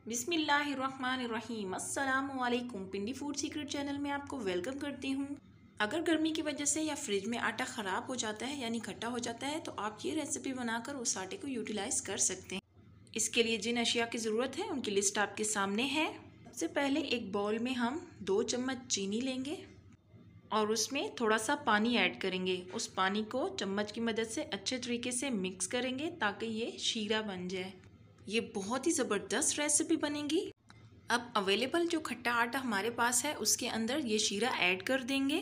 बिस्मिल्लाहिर्रहमानिर्रहीम। अस्सलाम वालेकुम। पिंडी फूड सीक्रेट चैनल में आपको वेलकम करती हूँ। अगर गर्मी की वजह से या फ्रिज में आटा ख़राब हो जाता है यानी खट्टा हो जाता है तो आप ये रेसिपी बनाकर उस आटे को यूटिलाइज़ कर सकते हैं। इसके लिए जिन अशिया की ज़रूरत है उनकी लिस्ट आपके सामने है। सबसे पहले एक बाउल में हम 2 चम्मच चीनी लेंगे और उसमें थोड़ा सा पानी ऐड करेंगे। उस पानी को चम्मच की मदद से अच्छे तरीके से मिक्स करेंगे ताकि ये शीरा बन जाए। ये बहुत ही ज़बरदस्त रेसिपी बनेगी। अब अवेलेबल जो खट्टा आटा हमारे पास है उसके अंदर ये शीरा ऐड कर देंगे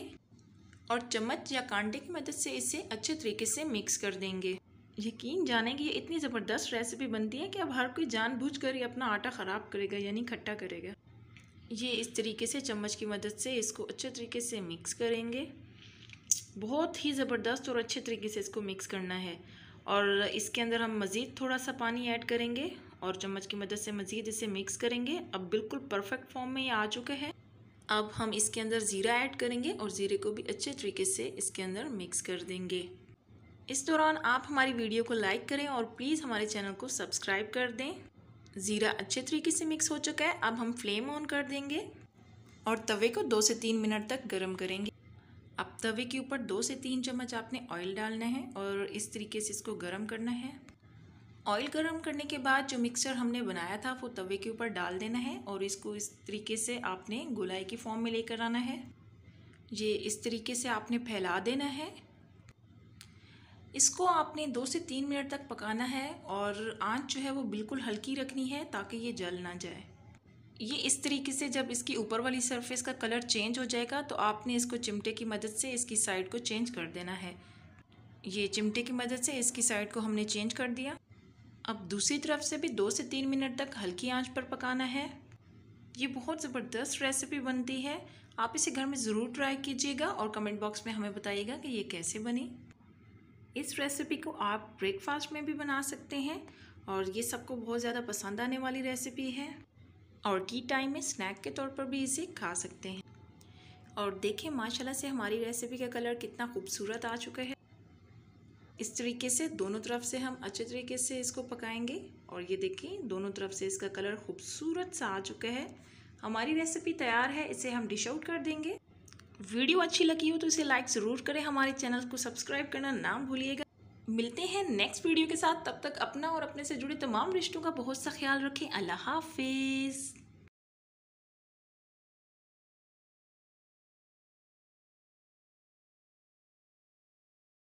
और चम्मच या कांटे की मदद से इसे अच्छे तरीके से मिक्स कर देंगे। यकीन जाने कि ये इतनी ज़बरदस्त रेसिपी बनती है कि अब हर कोई जानबूझकर ही अपना आटा ख़राब करेगा यानी खट्टा करेगा। ये इस तरीके से चम्मच की मदद से इसको अच्छे तरीके से मिक्स करेंगे। बहुत ही ज़बरदस्त और अच्छे तरीके से इसको मिक्स करना है और इसके अंदर हम मज़ीद थोड़ा सा पानी ऐड करेंगे और चम्मच की मदद से मज़ीद इसे मिक्स करेंगे। अब बिल्कुल परफेक्ट फॉर्म में ये आ चुका है। अब हम इसके अंदर ज़ीरा ऐड करेंगे और ज़ीरे को भी अच्छे तरीके से इसके अंदर मिक्स कर देंगे। इस दौरान आप हमारी वीडियो को लाइक करें और प्लीज़ हमारे चैनल को सब्सक्राइब कर दें। ज़ीरा अच्छे तरीके से मिक्स हो चुका है। अब हम फ्लेम ऑन कर देंगे और तवे को 2 से 3 मिनट तक गर्म करेंगे। अब तवे के ऊपर 2 से 3 चम्मच आपने ऑयल डालना है और इस तरीके से इसको गर्म करना है। ऑयल गर्म करने के बाद जो मिक्सचर हमने बनाया था वो तवे के ऊपर डाल देना है और इसको इस तरीके से आपने गोलाई की फॉर्म में लेकर आना है। ये इस तरीके से आपने फैला देना है। इसको आपने 2 से 3 मिनट तक पकाना है और आंच जो है वो बिल्कुल हल्की रखनी है ताकि ये जल ना जाए। ये इस तरीके से जब इसकी ऊपर वाली सरफेस का कलर चेंज हो जाएगा तो आपने इसको चिमटे की मदद से इसकी साइड को चेंज कर देना है। ये चिमटे की मदद से इसकी साइड को हमने चेंज कर दिया। अब दूसरी तरफ से भी 2 से 3 मिनट तक हल्की आंच पर पकाना है। ये बहुत ज़बरदस्त रेसिपी बनती है। आप इसे घर में ज़रूर ट्राई कीजिएगा और कमेंट बॉक्स में हमें बताइएगा कि ये कैसे बनी। इस रेसिपी को आप ब्रेकफास्ट में भी बना सकते हैं और ये सबको बहुत ज़्यादा पसंद आने वाली रेसिपी है और टी टाइम में स्नैक के तौर पर भी इसे खा सकते हैं। और देखें माशाल्लाह से हमारी रेसिपी का कलर कितना खूबसूरत आ चुका है। इस तरीके से दोनों तरफ से हम अच्छे तरीके से इसको पकाएंगे और ये देखें दोनों तरफ से इसका कलर खूबसूरत सा आ चुका है। हमारी रेसिपी तैयार है, इसे हम डिश आउट कर देंगे। वीडियो अच्छी लगी हो तो इसे लाइक ज़रूर करें, हमारे चैनल को सब्सक्राइब करना ना भूलिएगा। मिलते हैं नेक्स्ट वीडियो के साथ। तब तक अपना और अपने से जुड़े तमाम रिश्तों का बहुत सा ख्याल रखें। अल्लाह हाफिज़।